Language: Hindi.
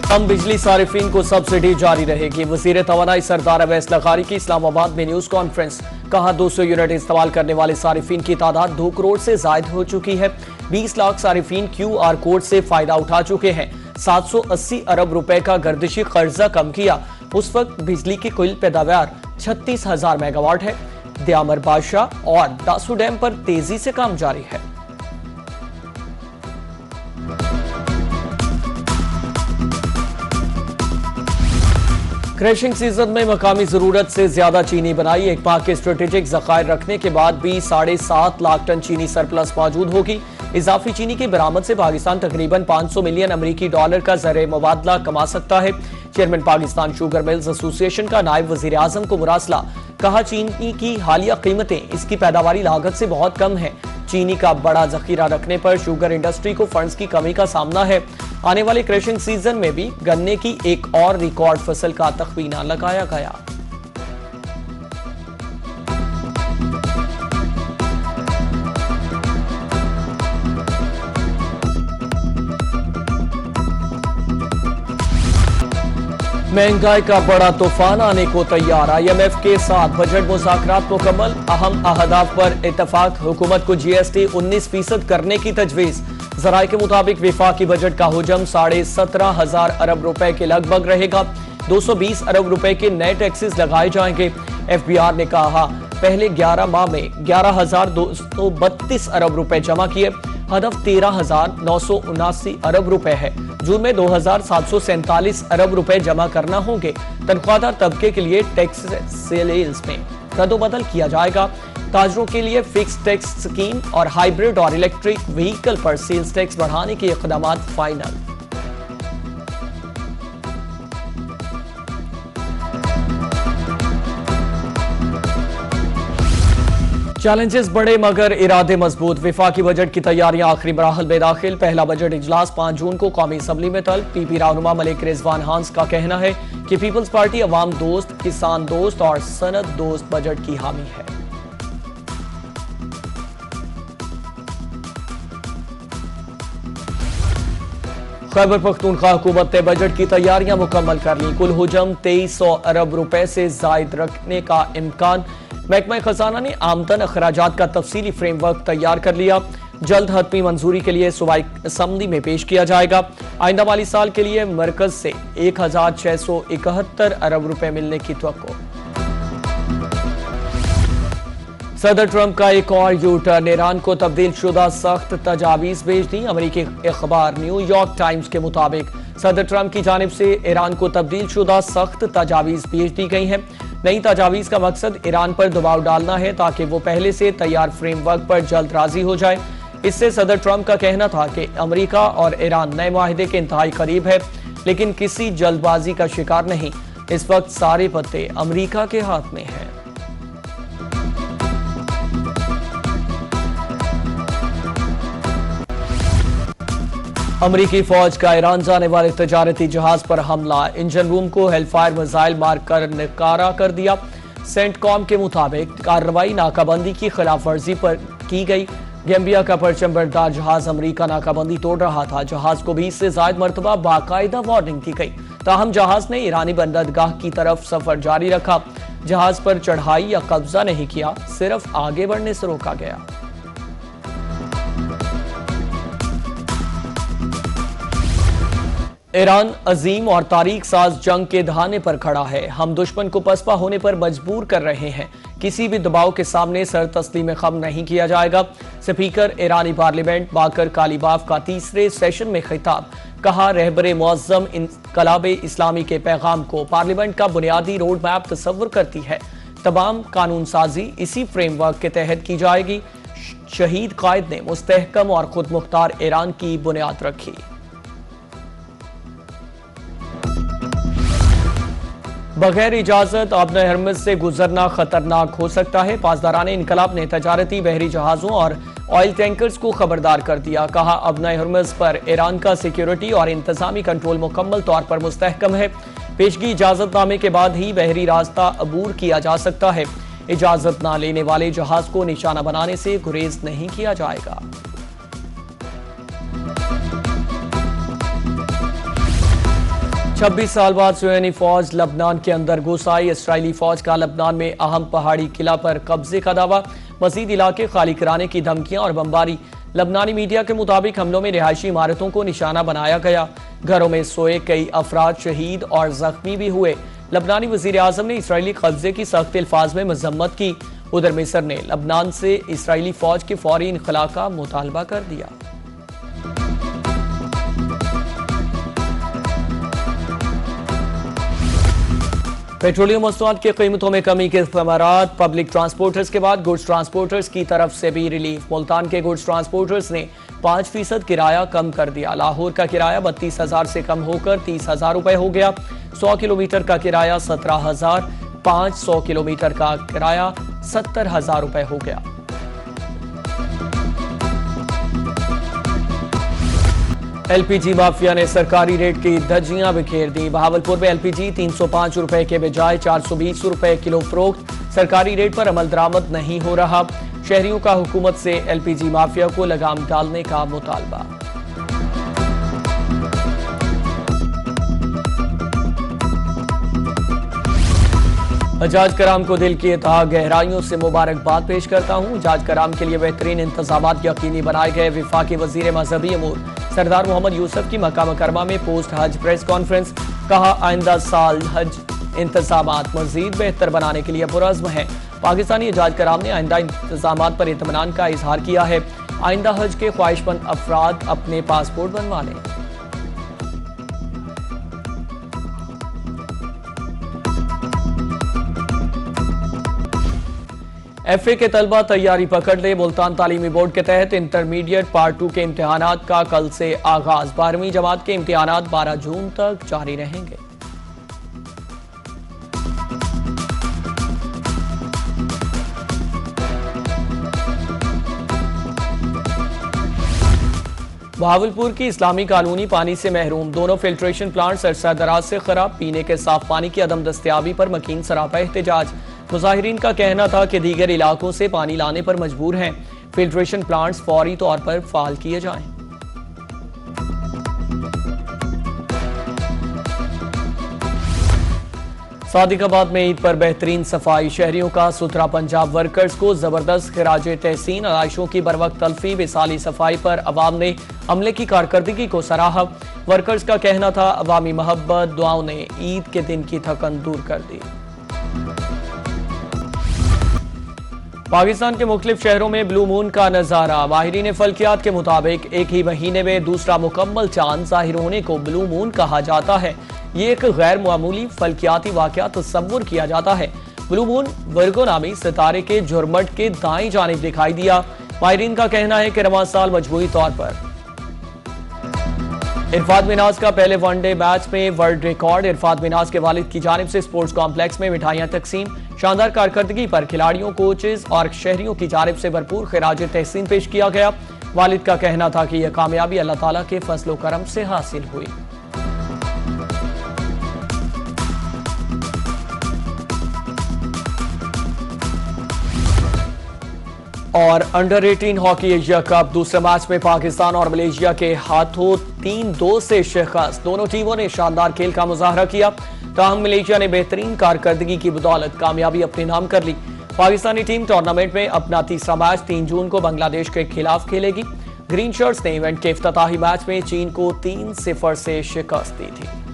कम बिजली सारिफीन को सब्सिडी जारी रहेगी। वजीर तवानाई सरदार अवैस लखारी की इस्लामाबाद में न्यूज कॉन्फ्रेंस। कहा 200 यूनिट इस्तेमाल करने वाले सारिफीन की तादाद 2 करोड़ से जायद हो चुकी है। 20 लाख सारिफीन QR कोड से फायदा उठा चुके हैं। 780 अरब रुपए का गर्दिशी कर्जा कम किया। उस वक्त बिजली की कुल पैदावार 36,000 मेगावाट है। दयामर बादशाह और दासू डैम पर तेजी से काम जारी है। क्रशिंग सीजन में मकामी जरूरत से ज्यादा चीनी बनाई। एक माह के स्ट्रेटेजिक जखायर रखने के बाद भी 7.5 लाख टन चीनी सरप्लस मौजूद होगी। इजाफी चीनी की बरामद से पाकिस्तान तकरीबन 500 मिलियन अमरीकी डॉलर का ज़र मुबादला कमा सकता है। Chairman Pakistan sugar mills association का नायब वजीर आजम को मुरासला। कहा चीनी की हालिया कीमतें इसकी पैदावारी लागत से बहुत कम है। चीनी का बड़ा जखीरा रखने पर शुगर इंडस्ट्री को फंड्स की कमी का सामना है। आने वाले क्रशिंग सीजन में भी गन्ने की एक और रिकॉर्ड फसल का तखमीना लगाया गया। महंगाई का बड़ा तूफान आने को तैयार। IMF के साथ बजट मुज़ाकरात मुकम्मल। अहम अहदाफ पर इत्तफाक। हुकूमत को GST 19% करने की तजवीज़। ज़राए के मुताबिक विफाकी बजट का हुजम 17,500 अरब रुपए के लगभग रहेगा। 220 अरब रुपए के नए टैक्सेस लगाए जाएंगे। FBR ने कहा पहले 11 माह में 11,232 अरब रुपए जमा किए। हदफ 13,979 अरब रुपए है। जून में 2,747 अरब रुपए जमा करना होंगे। तनख्वाहदार तबके के लिए टैक्स सेल्स में रद्दोबदल किया जाएगा। ताजरों के लिए फिक्स टैक्स स्कीम और हाइब्रिड और इलेक्ट्रिक व्हीकल पर सेल्स टैक्स बढ़ाने के इक़दाम फाइनल। चैलेंजेस बड़े मगर इरादे मजबूत। विफाकी बजट की तैयारियां आखिरी मराहल में दाखिल। पहला बजट इजलास 5 जून को कौमी असम्बली में तलब। PP रहनुमा मलिक रिजवान हांस का कहना है कि पीपल्स पार्टी अवाम दोस्त, किसान दोस्त और सनत दोस्त बजट की हामी है। खैबर पख्तूनख्वा हुकूमत ने बजट की तैयारियां मुकम्मल कर ली। कुल हुजम 2300 अरब रुपए से जायद रखने का इम्कान। महकमा खजाना ने आमदन अखराजात का तफसीली फ्रेमवर्क तैयार कर लिया। जल्द हतमी मंजूरी के लिए सूबाई असम्बली में पेश किया जाएगा। आइंदा माली साल के लिए मरकज से 1,671 अरब रुपए मिलने की तवक्को। सदर ट्रंप का एक और यू-टर्न। ईरान को तब्दील शुदा सख्त तजावीज़ भेज दी। अमरीकी अखबार न्यूयॉर्क टाइम्स के मुताबिक सदर ट्रंप की जानिब से ईरान को तब्दील शुदा सख्त तजावीज़ भेज दी गई हैं। नई तजावीज़ का मकसद ईरान पर दबाव डालना है ताकि वो पहले से तैयार फ्रेमवर्क पर जल्द राजी हो जाए। इससे सदर ट्रंप का कहना था कि अमरीका और ईरान नए माहिदे के इंतहाई करीब है, लेकिन किसी जल्दबाजी का शिकार नहीं। इस वक्त सारे पत्ते अमरीका के हाथ में हैं। अमरीकी फौज का ईरान जाने वाले तजारती जहाज पर हमला। इंजन रूम को हेलफायर मिसाइल मारकर नकारा कर दिया। सेंटकॉम के मुताबिक कार्रवाई नाकाबंदी की खिलाफ वर्जी पर की गई। गैम्बिया का परचम बरदार जहाज अमरीका नाकाबंदी तोड़ रहा था। जहाज को 20 से ज्यादा मरतबा बाकायदा वार्निंग दी गई। ताहम जहाज ने ईरानी बंदरगाह की तरफ सफर जारी रखा। जहाज पर चढ़ाई या कब्जा नहीं किया, सिर्फ आगे बढ़ने से रोका गया। ईरान अजीम और तारीख साज जंग के दहाने पर खड़ा है। हम दुश्मन को पसपा होने पर मजबूर कर रहे हैं। किसी भी दबाव के सामने सर तस्लीम खम नहीं किया जाएगा। स्पीकर ईरानी पार्लियामेंट बाकर कालीबाफ का तीसरे सेशन में खिताब। कहा रहबरे मुअज्जम इनकलाबे इस्लामी के पैगाम को पार्लियामेंट का बुनियादी रोड मैप तस्वुर करती है। तमाम कानून साजी इसी फ्रेमवर्क के तहत की जाएगी। शहीद कायद ने मुस्तहकम और खुद मुख्तार ईरान की बुनियाद रखी। बगैर इजाजत आबना हरमज से गुजरना खतरनाक हो सकता है। पासदारान इनकलाब ने तजारती बहरी जहाजों और ऑयल टैंकर्स को खबरदार कर दिया। कहा आबना हरमज पर ईरान का सिक्योरिटी और इंतजामी कंट्रोल मुकम्मल तौर पर मुस्तहकम है। पेशगी इजाजतनामे के बाद ही बहरी रास्ता अबूर किया जा सकता है। इजाजत न लेने वाले जहाज को निशाना बनाने से गुरेज नहीं किया जाएगा। 26 साल बाद सुयोनी फौज लबनान के अंदर घुस आई। इसराइली फौज का लबनान में अहम पहाड़ी किला पर कब्जे का दावा, मजीद इलाके खाली कराने की धमकियां और बमबारी। लबनानी मीडिया के मुताबिक हमलों में रिहायशी इमारतों को निशाना बनाया गया। घरों में सोए कई अफराद शहीद और जख्मी भी हुए। लबनानी वजीर आजम ने इसराइली कब्जे की सख्त अल्फाज में मजम्मत की। उधर मिस्र ने लबनान से इसराइली फौज के फौरी इनखला का मुतालबा कर दिया। पेट्रोलियम मसनूआत की कीमतों में कमी के समारात। पब्लिक ट्रांसपोर्टर्स के बाद गुड्स ट्रांसपोर्टर्स की तरफ से भी रिलीफ। मुल्तान के गुड्स ट्रांसपोर्टर्स ने 5% किराया कम कर दिया। लाहौर का किराया 32,000 से कम होकर 30,000 रुपए हो गया। 100 किलोमीटर का किराया 17,000, 500 किलोमीटर का किराया 70,000 रुपए हो गया। एलपीजी माफिया ने सरकारी रेट की धज्जियां बिखेर दी। बहावलपुर में एलपीजी 305 रुपए के बजाय 420 रुपए किलो फरोख्त। सरकारी रेट पर अमल दरामद नहीं हो रहा। शहरियों का हुकूमत से एलपीजी माफिया को लगाम डालने का मुतालबा। हजाज कराम को दिल की तह गहराइयों से मुबारकबाद पेश करता हूँ। हजाज कराम के लिए बेहतरीन इंतजामात यकीनी बनाए गए। वफाकी वजीर मजहबी अमूर सरदार मोहम्मद यूसुफ की मक्का मुकरमा में पोस्ट हज प्रेस कॉन्फ्रेंस। कहा, आइंदा साल हज इंतजामात मजीद बेहतर बनाने के लिए पुरअज़्म है। पाकिस्तानी हजाज कराम ने आइंदा इंतजामात पर इत्मीनान का इजहार किया है। आइंदा हज के ख्वाहिशमंद अफराद अपने पासपोर्ट बनवा लें। एफए के तलबा तैयारी पकड़ ले। मुल्तान तालीमी बोर्ड के तहत इंटरमीडिएट पार्ट 2 के इम्तिहानात का कल से आगाज। 12वीं जमात के इम्तिहानात 12 जून तक जारी रहेंगे। बहावलपुर की इस्लामी कॉलोनी पानी से महरूम। दोनों फिल्ट्रेशन प्लांट्स अरसा दराज से खराब। पीने के साफ पानी की अदम दस्तयाबी पर मकीन सरापा एहतजाज। मुजाहिरीन का कहना था कि दीगर इलाकों से पानी लाने पर मजबूर हैं। फिल्ट्रेशन प्लांट्स फौरी तौर पर फाल किए जाएं। सादिकाबाद में ईद पर बेहतरीन सफाई। शहरियों का सुथरा पंजाब वर्कर्स को जबरदस्त खिराज तहसीन। आलाइशों की बरवक्त तल्फी। विसाली सफाई पर अवाम ने अमले की कारकर्दगी को सराहा। वर्कर्स का कहना था, अवामी मोहब्बत दुआओं ने ईद के दिन की थकन दूर कर दी। पाकिस्तान के मुख्तलिफ शहरों में ब्लू मून का नजारा। माहिरीन फल्कियात के मुताबिक एक ही महीने में दूसरा मुकम्मल चांद जाहिर होने को ब्लू मून कहा जाता है। ये एक गैर मामूली फल्कियाती वाकया तस्वुर किया जाता है। ब्लू मून वर्गो नामी सितारे के झुरमट के दाईं जानिब दिखाई दिया। माहिरीन का कहना है कि रवां साल मजमूई तौर पर इरफान मिनाज का पहले वनडे मैच में वर्ल्ड रिकॉर्ड। इरफान मिनाज के वालिद की जानिब से स्पोर्ट्स कॉम्प्लेक्स में मिठाइयां तकसीम। शानदार कारकर्दगी पर खिलाड़ियों, कोचेज और शहरियों की जानिब से भरपूर खिराज तहसीन पेश किया गया। वालिद का कहना था कि यह कामयाबी अल्लाह ताला के फजल करम से हासिल हुई। और अंडर 18 हॉकी एशिया कप दूसरे मैच में पाकिस्तान और मलेशिया के हाथों 3-2 से शिकस्त। दोनों टीमों ने शानदार खेल का मुजाहरा किया। ताहम मलेशिया ने बेहतरीन कारकर्दगी की बदौलत कामयाबी अपने नाम कर ली। पाकिस्तानी टीम टूर्नामेंट में अपना तीसरा मैच 3 जून को बांग्लादेश के खिलाफ खेलेगी। ग्रीन शर्ट्स ने इवेंट के इफ्तिताही मैच में चीन को 3-0 से शिकस्त दी थी।